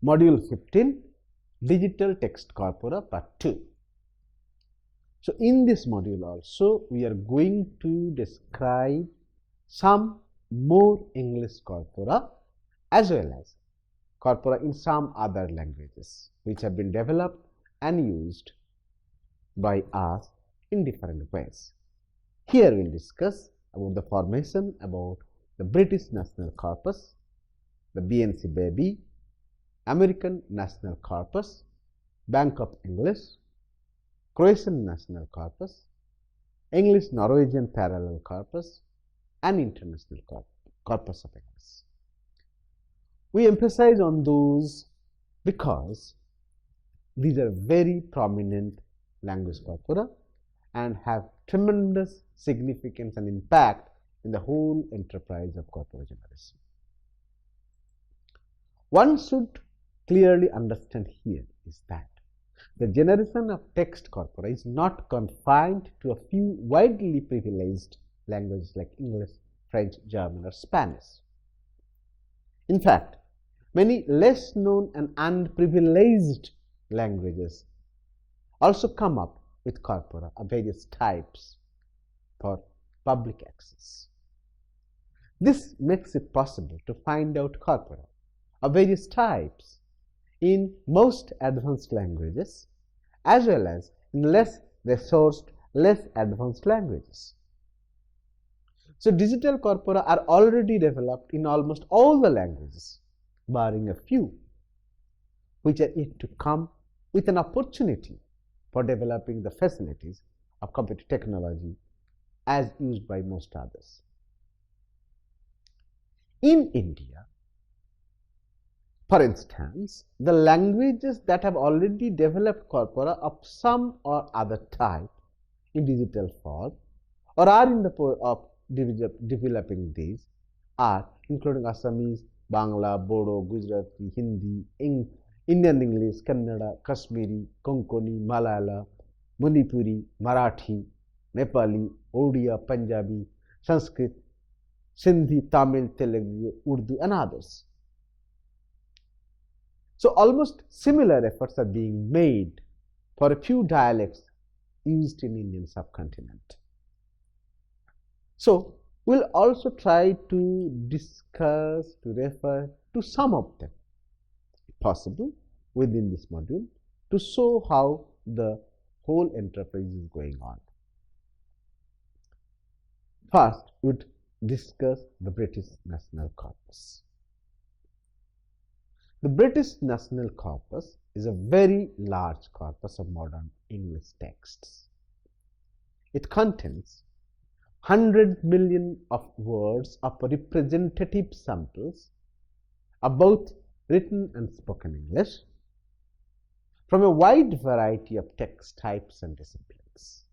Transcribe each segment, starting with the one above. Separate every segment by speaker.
Speaker 1: Module 15, Digital Text Corpora Part 2. So in this module also we are going to describe some more English corpora as well as corpora in some other languages which have been developed and used by us in different ways. Here we will discuss about the formation, about the British National Corpus, the BNC Baby, American National Corpus, Bank of English, Croatian National Corpus, English Norwegian Parallel Corpus, and International Corpus of English. We emphasize on those because these are very prominent language corpora and have tremendous significance and impact in the whole enterprise of corpora generation. One should clearly understand here is that the generation of text corpora is not confined to a few widely privileged languages like English, French, German, or Spanish. In fact, many less known and unprivileged languages also come up with corpora of various types for public access. This makes it possible to find out corpora of various types in most advanced languages as well as in less resourced, less advanced languages. So digital corpora are already developed in almost all the languages, barring a few, which are yet to come with an opportunity for developing the facilities of computer technology as used by most others. In India, for instance, the languages that have already developed corpora of some or other type in digital form or are in the process of developing these are including Assamese, Bangla, Bodo, Gujarati, Hindi, Indian English, Kannada, Kashmiri, Konkani, Malala, Manipuri, Marathi, Nepali, Odia, Punjabi, Sanskrit, Sindhi, Tamil, Telugu, Urdu, and others. So almost similar efforts are being made for a few dialects used in Indian subcontinent. So we'll also try to discuss, to refer to some of them, if possible, within this module to show how the whole enterprise is going on. First, we'll discuss the British National Corpus. The British National Corpus is a very large corpus of modern English texts. It contains 100 million of words of representative samples of both written and spoken English from a wide variety of text types and disciplines.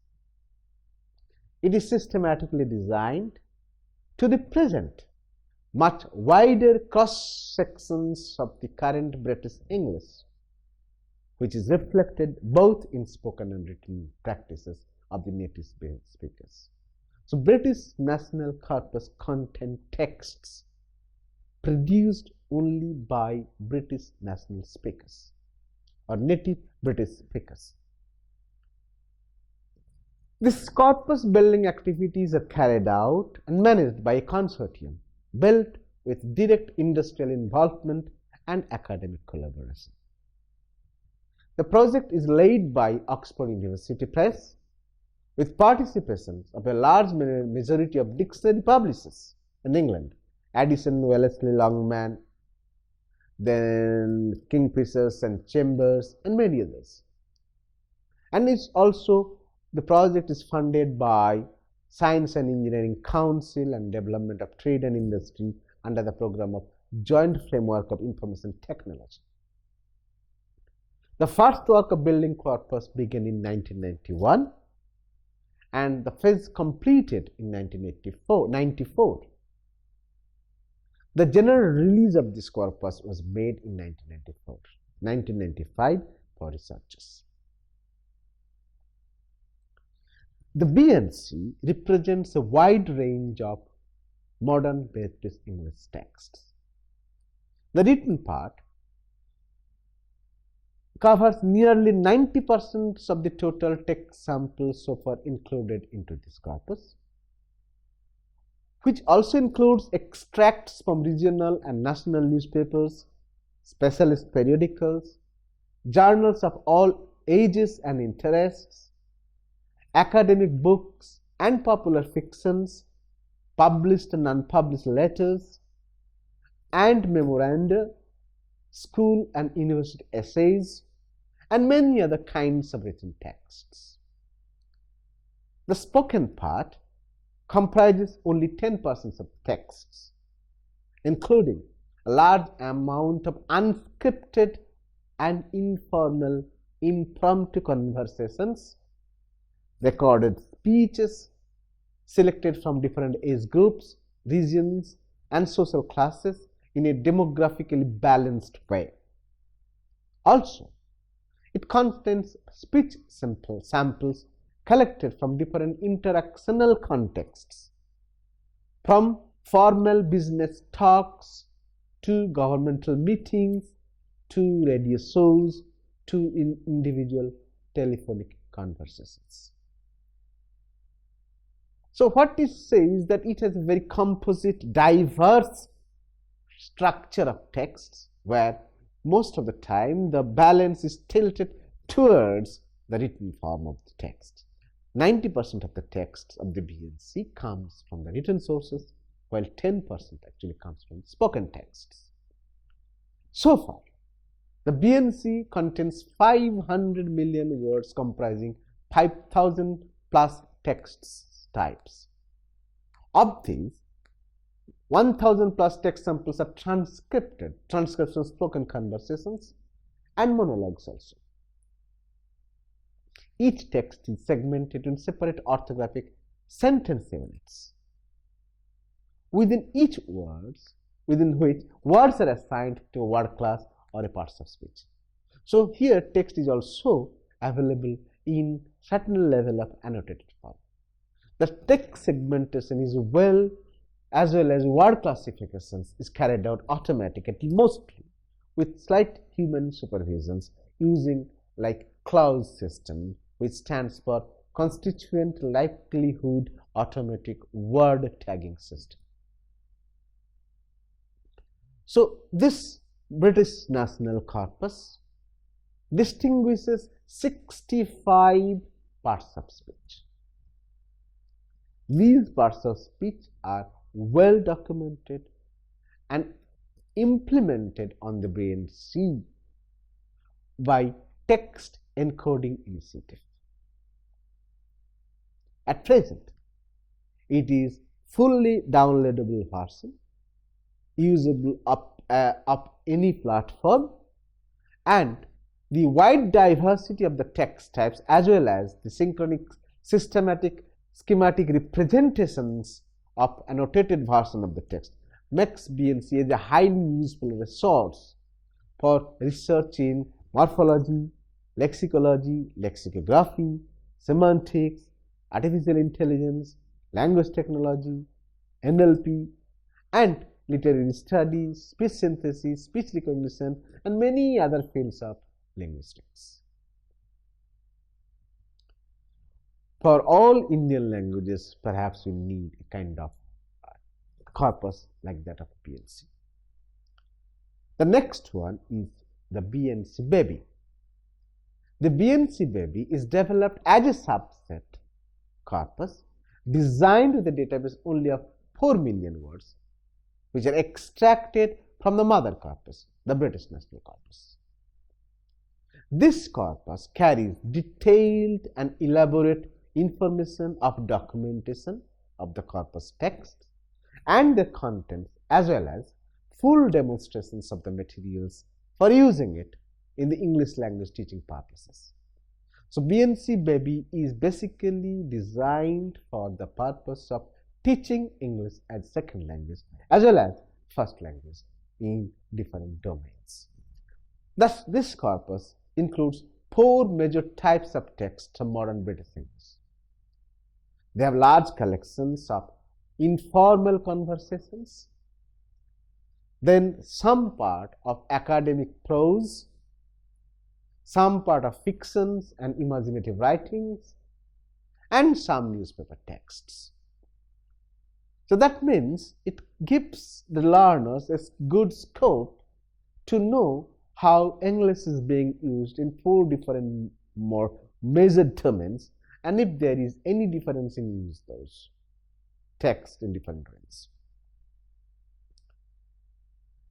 Speaker 1: It is systematically designed to represent much wider cross-sections of the current British English, which is reflected both in spoken and written practices of the native speakers. So British National Corpus contains texts produced only by British national speakers or native British speakers. This corpus building activities are carried out and managed by a consortium built with direct industrial involvement and academic collaboration. The project is led by Oxford University Press with participation of a large majority of dictionary publishers in England, Addison, Wellesley, Longman, then Kingfishers and Chambers, and many others. And it's also, the project is funded by Science and Engineering Council and Development of Trade and Industry under the program of Joint Framework of Information Technology. The first work of building corpus began in 1991 and the phase completed in 1994. The general release of this corpus was made in 1995 for researchers. The BNC represents a wide range of modern British English texts. The written part covers nearly 90% of the total text samples so far included into this corpus, which also includes extracts from regional and national newspapers, specialist periodicals, journals of all ages and interests, academic books and popular fictions, published and unpublished letters, and memoranda, school and university essays, and many other kinds of written texts. The spoken part comprises only 10% of texts, including a large amount of unscripted and informal impromptu conversations, recorded speeches selected from different age groups, regions, and social classes in a demographically balanced way. Also, it contains speech samples collected from different interactional contexts, from formal business talks to governmental meetings to radio shows to individual telephonic conversations. So what it says that it has a very composite, diverse structure of texts, where most of the time the balance is tilted towards the written form of the text. 90% of the text of the BNC comes from the written sources, while 10% actually comes from spoken texts. So far, the BNC contains 500 million words comprising 5,000 plus text types. Of these, 1,000 plus text samples are transcripts of spoken conversations and monologues also. Each text is segmented in separate orthographic sentence units, within which words are assigned to a word class or a parts of speech. So here text is also available in certain level of annotated form. The text segmentation is as well as word classifications is carried out automatically, mostly with slight human supervisions using like clause system, which stands for Constituent Likelihood Automatic Word Tagging System. So this British National Corpus distinguishes 65 parts of speech. These parts of speech are well documented and implemented on the BNC by text encoding initiative. At present, it is fully downloadable version, usable up any platform, and the wide diversity of the text types as well as the synchronic schematic representations of annotated version of the text makes BNC as a highly useful resource for research in morphology, lexicology, lexicography, semantics, artificial intelligence, language technology, NLP, and literary studies, speech synthesis, speech recognition, and many other fields of linguistics. For all Indian languages, perhaps we need a kind of corpus like that of BNC. The next one is the BNC Baby. The BNC Baby is developed as a subset corpus designed with a database only of 4 million words, which are extracted from the mother corpus, the British National Corpus. This corpus carries detailed and elaborate information of documentation of the corpus text and the contents, as well as full demonstrations of the materials for using it in the English language teaching purposes. So BNC Baby is basically designed for the purpose of teaching English as second language as well as first language in different domains. Thus, this corpus includes 4 major types of text of modern British English. They have large collections of informal conversations, then some part of academic prose, some part of fictions and imaginative writings, and some newspaper texts. So that means it gives the learners a good scope to know how English is being used in 4 different more measured domains, and if there is any difference in use those text in different ways.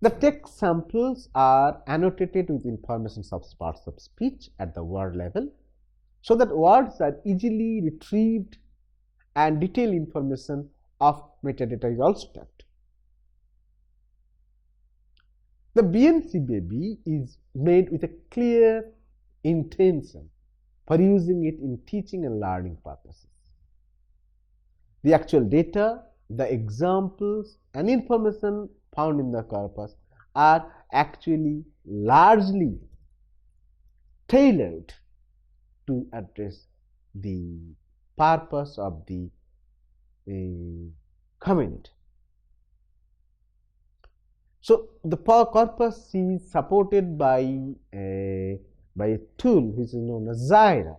Speaker 1: The text samples are annotated with information of parts of speech at the word level, so that words are easily retrieved and detailed information of metadata is also kept. The BNC baby is made with a clear intention for using it in teaching and learning purposes. The actual data, the examples, and information found in the corpus are actually largely tailored to address the purpose of the community. So the corpus is supported by a tool which is known as Zyra,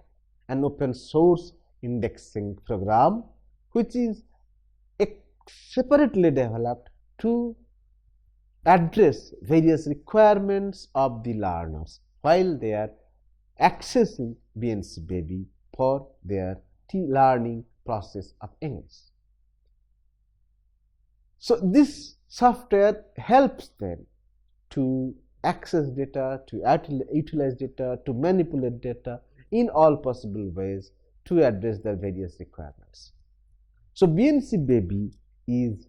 Speaker 1: an open source indexing program which is separately developed to address various requirements of the learners while they are accessing BNC baby for their learning process of English. So this software helps them to access data, to utilize data, to manipulate data in all possible ways to address their various requirements. So BNC baby is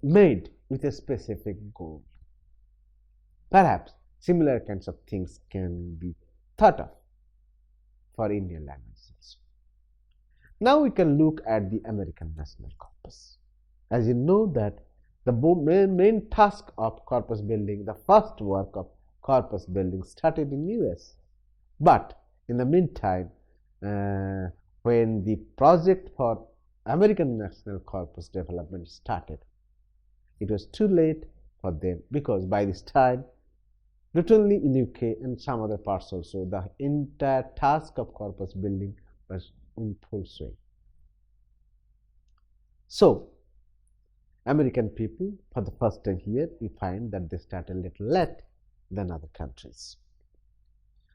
Speaker 1: made with a specific goal. Perhaps similar kinds of things can be thought of for Indian languages. Now we can look at the American National Corpus. As you know that the main task of corpus building, the first work of corpus building started in US. But in the meantime, when the project for American National Corpus development started, it was too late for them, because by this time, not only in UK and some other parts also, the entire task of corpus building was in full swing. So American people, for the first time here, we find that they start a little late than other countries.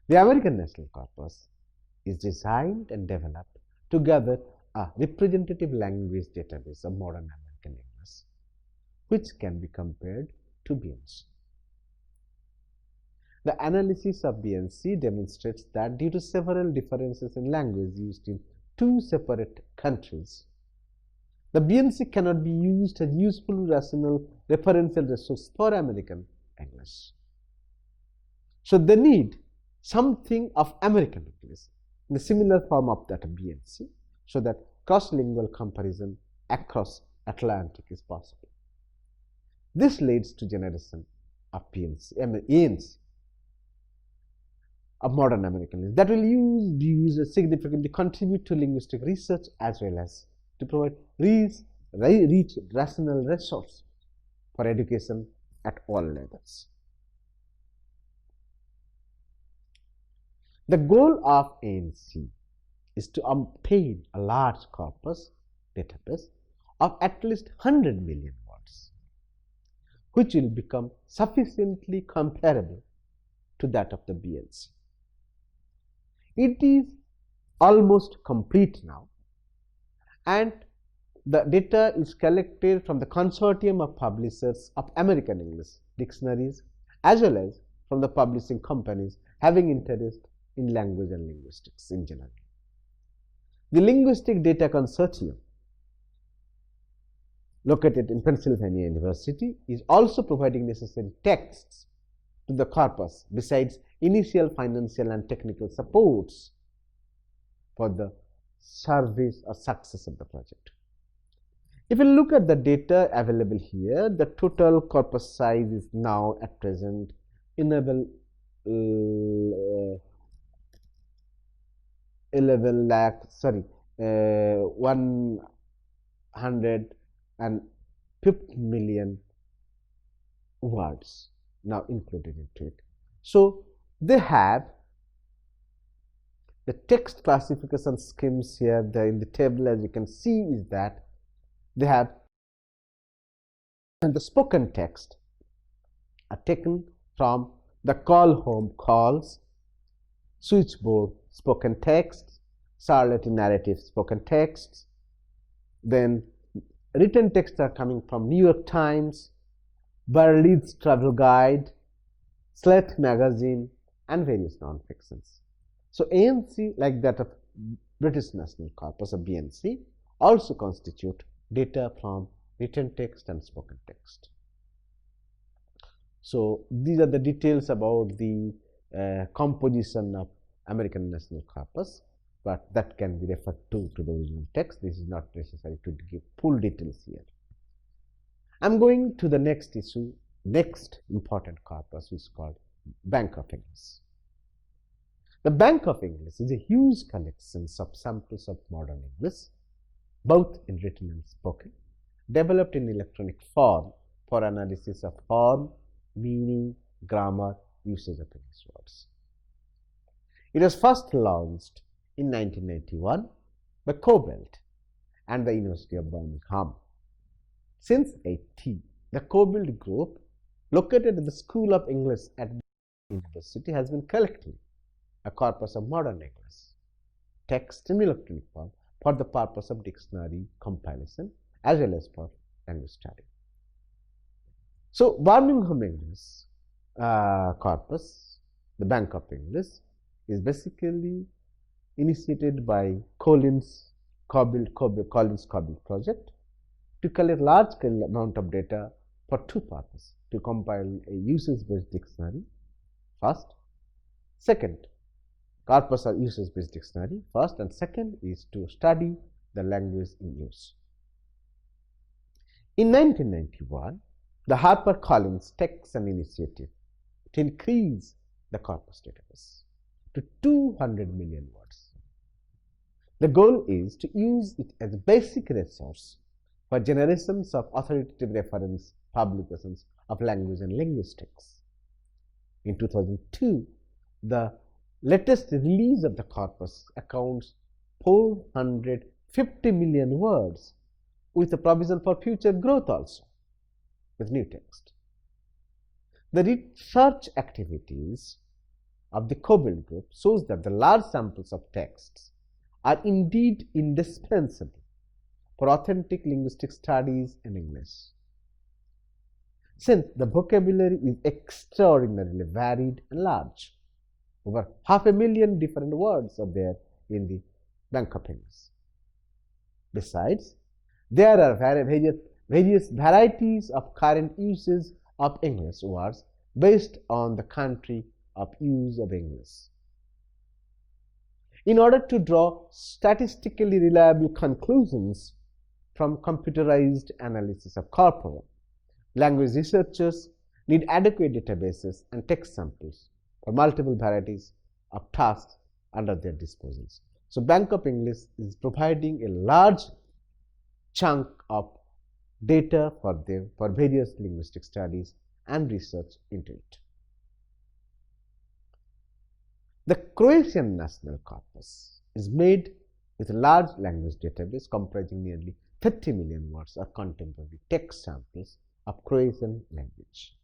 Speaker 1: The American National Corpus is designed and developed to gather a representative language database of modern American English, which can be compared to BNC. The analysis of BNC demonstrates that due to several differences in language used in 2 separate countries, the BNC cannot be used as useful rational referential resource for American English. So they need something of American English in the similar form of that of BNC, so that cross-lingual comparison across Atlantic is possible. This leads to generation of ENC of modern American English that will be used significantly contribute to linguistic research as well as to provide rich rational resource for education at all levels. The goal of ANC is to obtain a large corpus database of at least 100 million words, which will become sufficiently comparable to that of the BNC. It is almost complete now, and the data is collected from the consortium of publishers of American English dictionaries as well as from the publishing companies having interest in language and linguistics in general. The Linguistic Data Consortium, located in Pennsylvania University, is also providing necessary texts to the corpus besides initial financial and technical supports for the service or success of the project. If you look at the data available here, the total corpus size is now at present 150 million words now included into it. So They have the text classification schemes here. In the table, as you can see, is that they have the spoken text are taken from the call home calls, switchboard spoken texts, Charlotte narrative spoken texts. Then written texts are coming from New York Times, Burley's Travel Guide, Slate Magazine, and various non-fictions. So ANC, like that of British National Corpus, or BNC, also constitute data from written text and spoken text. So these are the details about the composition of American National Corpus, but that can be referred to the original text. This is not necessary to give full details here. I'm going to the next issue, next important corpus, which is called Bank of English. The Bank of English is a huge collection of samples of modern English, both in written and spoken, developed in electronic form for analysis of form, meaning, grammar, usage of English words. It was first launched in 1991 by Cobalt and the University of Birmingham. Since 1980, the Cobalt Group, located at the School of English at the University, has been collecting a corpus of modern English, text in electronic form, for the purpose of dictionary compilation as well as for language study. So, Birmingham English corpus, the Bank of English, is basically initiated by Collins Cobalt project to collect large scale amount of data for two purposes: to compile a usage-based dictionary, first; second, corpus or usage-based dictionary, first, and second is to study the language in use. In 1991, the HarperCollins takes an initiative to increase the corpus database to 200 million words. The goal is to use it as a basic resource for generations of authoritative reference publications of language and linguistics. In 2002, the latest release of the corpus accounts 450 million words, with a provision for future growth also with new text. The research activities of the Cobalt Group shows that the large samples of texts are indeed indispensable for authentic linguistic studies in English. Since the vocabulary is extraordinarily varied and large, over 500,000 different words are there in the Bank of English. Besides, there are various varieties of current uses of English words based on the country of use of English. In order to draw statistically reliable conclusions from computerized analysis of corpora, language researchers need adequate databases and text samples for multiple varieties of tasks under their disposals. So, Bank of English is providing a large chunk of data for various linguistic studies and research into it. The Croatian National Corpus is made with a large language database comprising nearly 30 million words or contemporary text samples of Croatian language.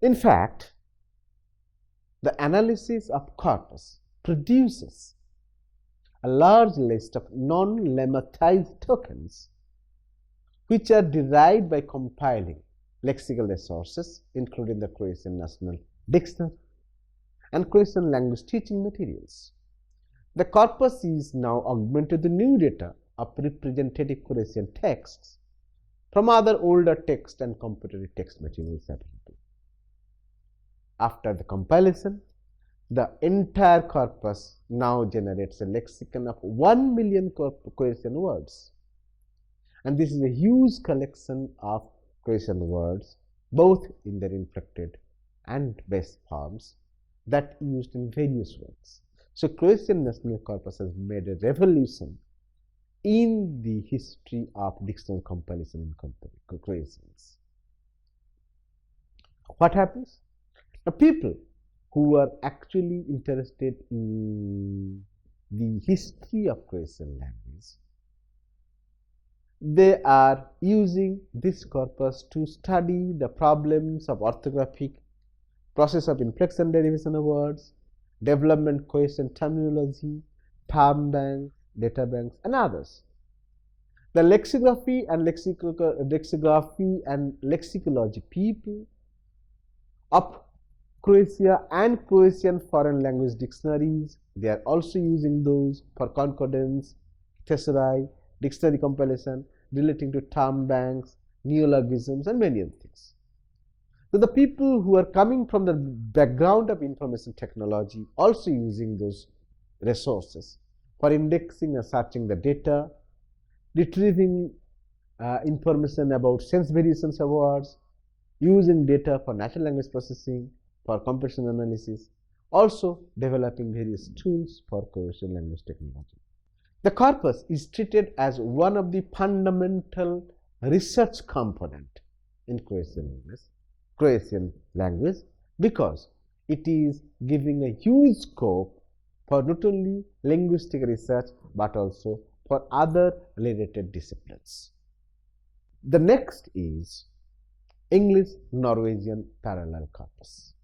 Speaker 1: In fact, the analysis of corpus produces a large list of non-lemmatized tokens which are derived by compiling lexical resources, including the Croatian National Dictionary and Croatian language teaching materials. The corpus is now augmented with new data of representative Croatian texts from other older text and contemporary text materials available. After the compilation, the entire corpus now generates a lexicon of 1 million Croatian words. And this is a huge collection of Croatian words, both in their inflected and base forms that used in various words. So, Croatian National Corpus has made a revolution in the history of dictionary compilation in Croatians. What happens? The people who are actually interested in the history of Croatian language, they are using this corpus to study the problems of orthographic, process of inflection derivation of words, development Croatian terminology, term banks, data banks, and others. The lexicography and lexicology people of Croatia and Croatian foreign language dictionaries, they are also using those for concordance, thesauri, dictionary compilation relating to term banks, neologisms, and many other things. So the people who are coming from the background of information technology also using those resources for indexing and searching the data, retrieving information about sense variations of words, using data for natural language processing, for computation analysis, also developing various tools for Croatian language technology. The corpus is treated as one of the fundamental research component in Croatian language because it is giving a huge scope for not only linguistic research but also for other related disciplines. The next is English-Norwegian parallel corpus.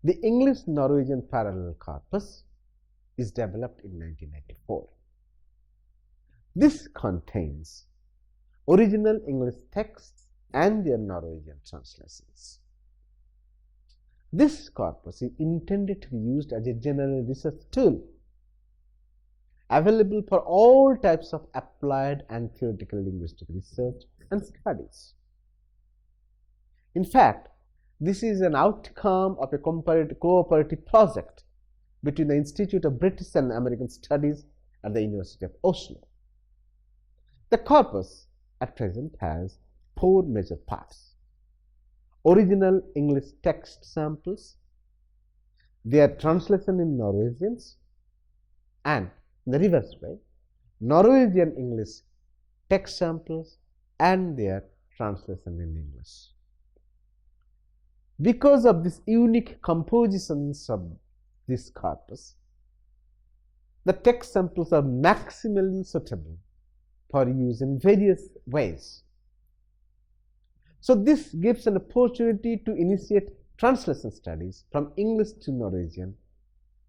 Speaker 1: The English-Norwegian parallel corpus is developed in 1994. This contains original English texts and their Norwegian translations. This corpus is intended to be used as a general research tool, available for all types of applied and theoretical linguistic research and studies. In fact, this is an outcome of a cooperative project between the Institute of British and American Studies at the University of Oslo. The corpus at present has 4 major parts: original English text samples, their translation in Norwegians, and in the reverse way, Norwegian English text samples and their translation in English. Because of this unique compositions of this corpus, the text samples are maximally suitable for use in various ways. So this gives an opportunity to initiate translation studies from English to Norwegian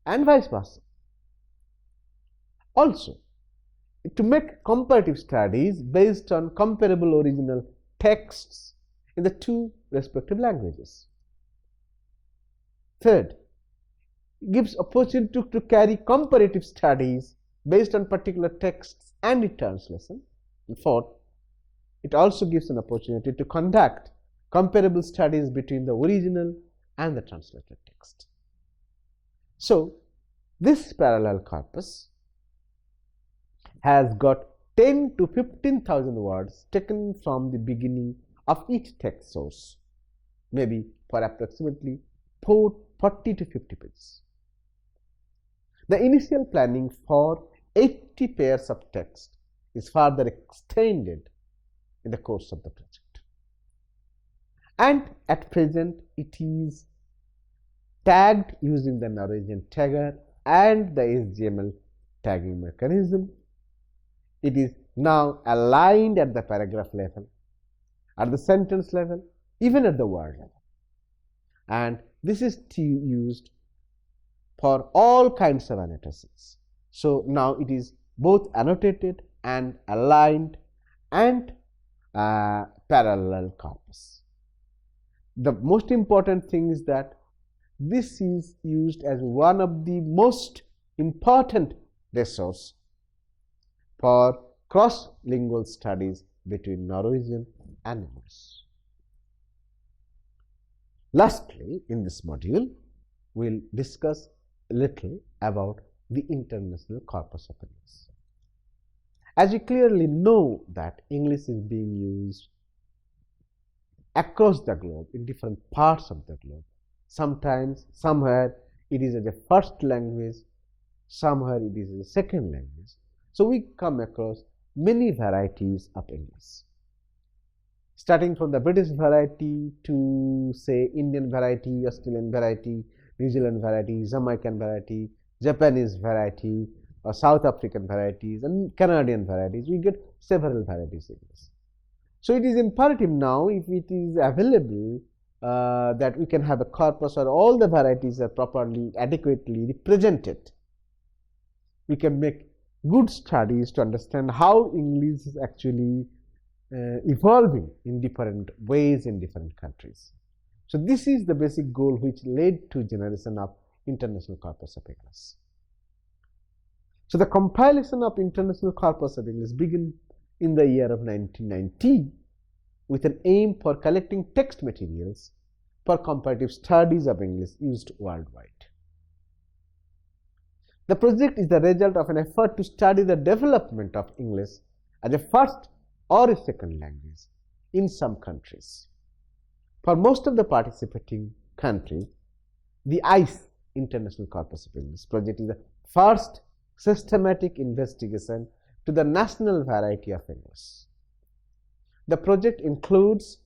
Speaker 1: and vice versa. Also, to make comparative studies based on comparable original texts in the 2 respective languages. Third, it gives opportunity to carry comparative studies based on particular texts and its translation. And fourth, it also gives an opportunity to conduct comparable studies between the original and the translated text. So, this parallel corpus has got 10 to 15,000 words taken from the beginning of each text source, maybe for approximately 40 to 50 pages. The initial planning for 80 pairs of text is further extended in the course of the project. And at present, it is tagged using the Norwegian tagger and the HTML tagging mechanism. It is now aligned at the paragraph level, at the sentence level, even at the word level. And this is used for all kinds of annotations. So now it is both annotated and aligned and parallel corpus. The most important thing is that this is used as one of the most important resources for cross-lingual studies between Norwegian and English. Lastly, in this module, we will discuss a little about the international corpus of English. As you clearly know that English is being used across the globe, in different parts of the globe. Sometimes, somewhere it is as a first language, somewhere it is as a second language. So we come across many varieties of English. starting from the British variety to say Indian variety, Australian variety, New Zealand variety, Jamaican variety, Japanese variety, or South African varieties and Canadian varieties. We get several varieties in this. So it is imperative now, if it is available, that we can have a corpus where all the varieties are properly, adequately represented. We can make good studies to understand how English is actually evolving in different ways in different countries. So this is the basic goal which led to generation of International Corpus of English. So the compilation of International Corpus of English began in the year of 1990 with an aim for collecting text materials for comparative studies of English used worldwide. The project is the result of an effort to study the development of English as a first or a second language in some countries. For most of the participating countries, the ICE, International Corpus of English project, is the first systematic investigation to the national variety of English. The project includes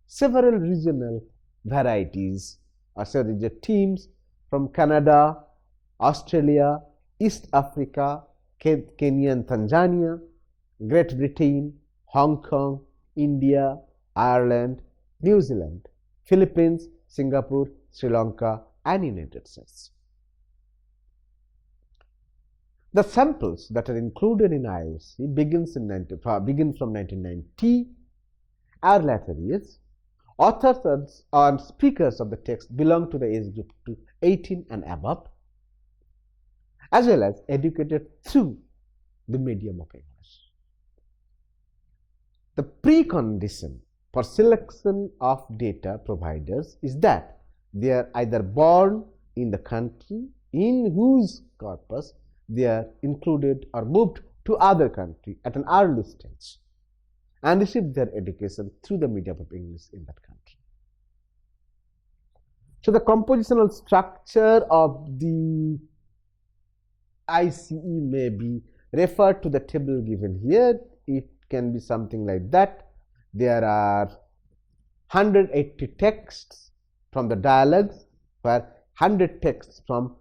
Speaker 1: several regional varieties or several teams from Canada, Australia, East Africa, Kenya and Tanzania, Great Britain, Hong Kong, India, Ireland, New Zealand, Philippines, Singapore, Sri Lanka and United States. The samples that are included in ILC begin from 1990. Our latter years, authors and speakers of the text belong to the age group to 18 and above, as well as educated through the medium of English. The precondition for selection of data providers is that they are either born in the country in whose corpus they are included or moved to other country at an early stage and received their education through the medium of English in that country. So the compositional structure of the ICE may be referred to the table given here. It can be something like that. There are 180 texts from the dialogues, where 100 texts from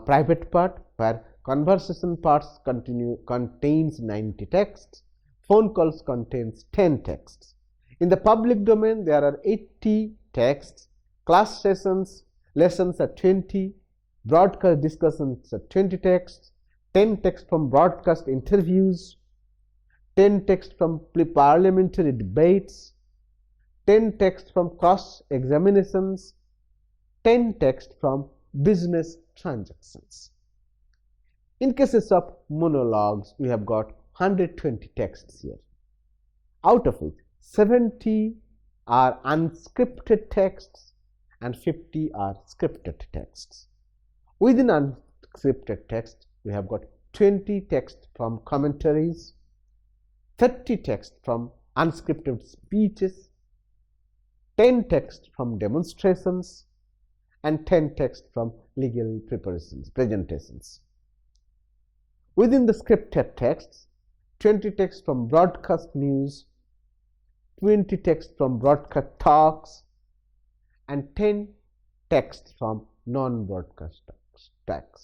Speaker 1: private part, where conversation parts contains 90 texts, phone calls contains 10 texts. In the public domain, there are 80 texts, class sessions, lessons are 20, broadcast discussions are 20 texts, 10 texts from broadcast interviews, 10 texts from parliamentary debates, 10 texts from cross examinations, 10 texts from business transactions. In cases of monologues, we have got 120 texts here, out of which 70 are unscripted texts and 50 are scripted texts. Within unscripted text, we have got 20 texts from commentaries, 30 texts from unscripted speeches, 10 texts from demonstrations, and 10 texts from legal presentations. Within the scripted texts, 20 texts from broadcast news, 20 texts from broadcast talks, and 10 texts from non-broadcast talks.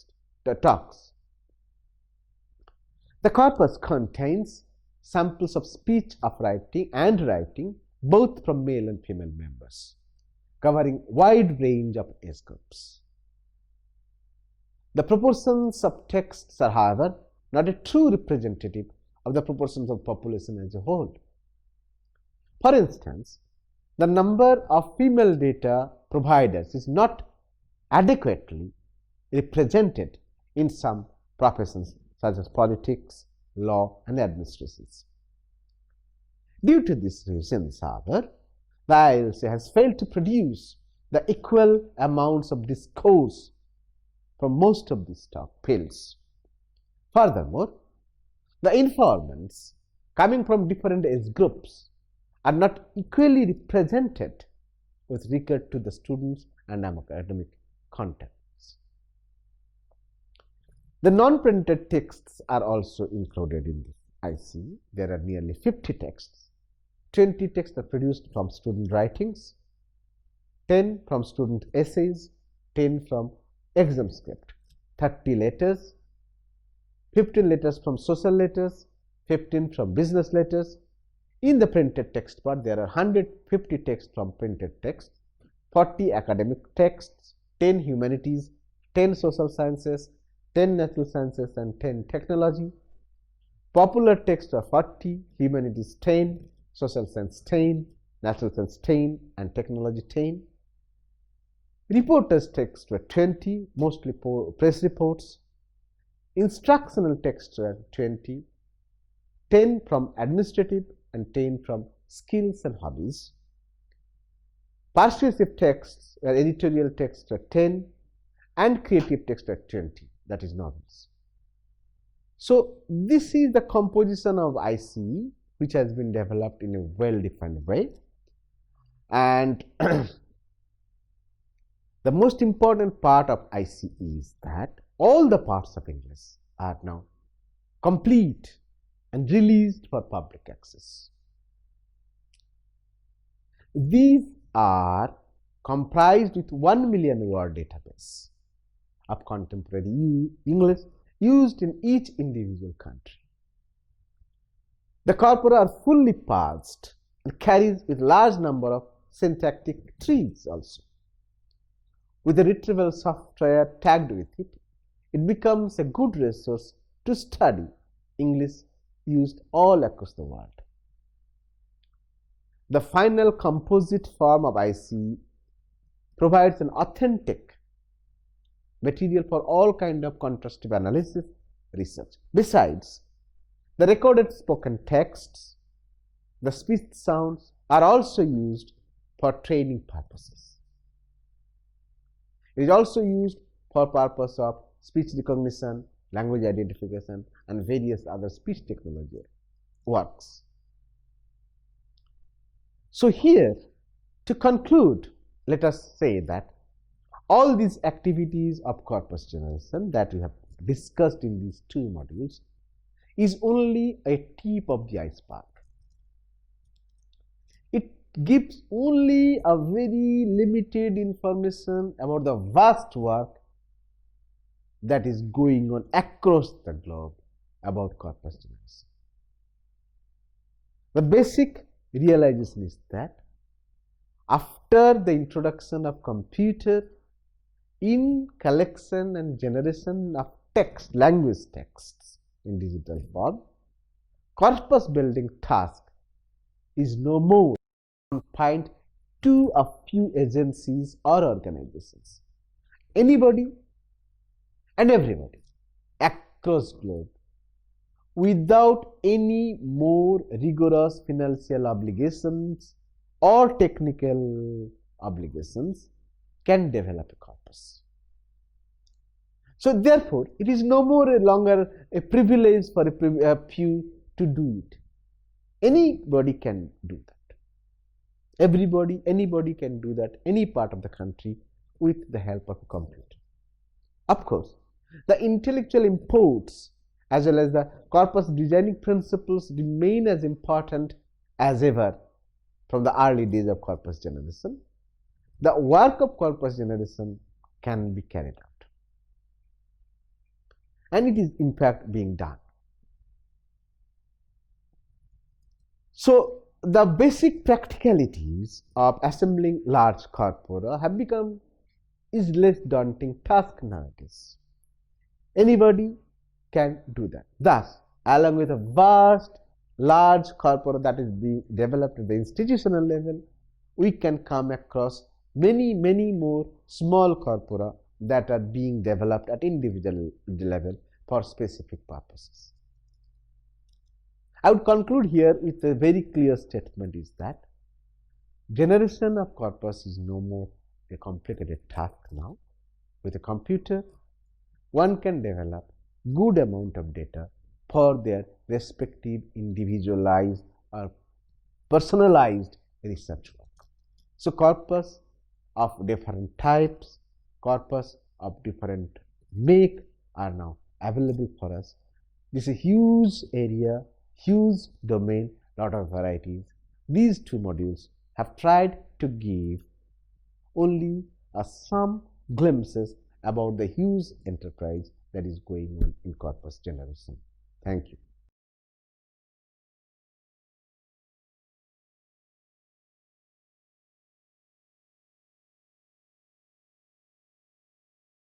Speaker 1: The corpus contains samples of speech of writing and writing, both from male and female members, covering wide range of age groups. The proportions of texts are, however, not a true representative of the proportions of population as a whole. For instance, the number of female data providers is not adequately represented in some professions such as politics, law, and administrations. Due to these reasons, however, the ILC has failed to produce the equal amounts of discourse from most of these fields. Furthermore, the informants coming from different age groups are not equally represented with regard to the students and academic contents. The non-printed texts are also included in this IC. There are nearly 50 texts 20 texts are produced from student writings, 10 from student essays, 10 from exam script, 30 letters, 15 letters from social letters, 15 from business letters. In the printed text part, there are 150 texts from printed text, 40 academic texts, 10 humanities, 10 social sciences, 10 natural sciences, and 10 technology. Popular texts are 40, humanities 10, social science 10, natural science 10, and technology 10. Reporters' texts were 20, mostly press reports. Instructional texts were 20, 10 from administrative and 10 from skills and hobbies. Persuasive texts or editorial texts were 10 and creative texts were 20, that is novels. So this is the composition of ICE, which has been developed in a well-defined way. And the most important part of ICE is that all the parts of English are now complete and released for public access. These are comprised with 1 million word database of contemporary English used in each individual country. The corpora are fully parsed and carries a large number of syntactic trees also. With the retrieval software tagged with it, it becomes a good resource to study English used all across the world. The final composite form of ICE provides an authentic material for all kinds of contrastive analysis research. Besides, the recorded spoken texts, the speech sounds are also used for training purposes. It is also used for purpose of speech recognition, language identification, and various other speech technology works. So here, to conclude, let us say that all these activities of corpus generation that we have discussed in these two modules is only a tip of the iceberg. It gives only a very limited information about the vast work that is going on across the globe about corpus generation. The basic realization is that after the introduction of computer in collection and generation of text, language texts in digital form, corpus building task is no more confined to a few agencies or organizations. Anybody and everybody across globe, without any more rigorous financial obligations or technical obligations, can develop a corpus. So therefore, it is no more longer a privilege for a few to do it. Anybody can do that. Anybody can do that, any part of the country, with the help of a computer. Of course, the intellectual imports as well as the corpus designing principles remain as important as ever from the early days of corpus generation. The work of corpus generation can be carried out, and it is in fact being done. So the basic practicalities of assembling large corpora have become is less daunting task nowadays. Anybody can do that. Thus, along with a vast, large corpora that is being developed at the institutional level, we can come across many more small corpora that are being developed at individual level for specific purposes. I would conclude here with a very clear statement is that generation of corpus is no more a complicated task now. With a computer, one can develop good amount of data for their respective individualized or personalized research work. So corpus of different types, corpus of different make are now available for us. This is a huge area, huge domain, lot of varieties. These two modules have tried to give only some glimpses about the huge enterprise that is going on in corpus generation. Thank you.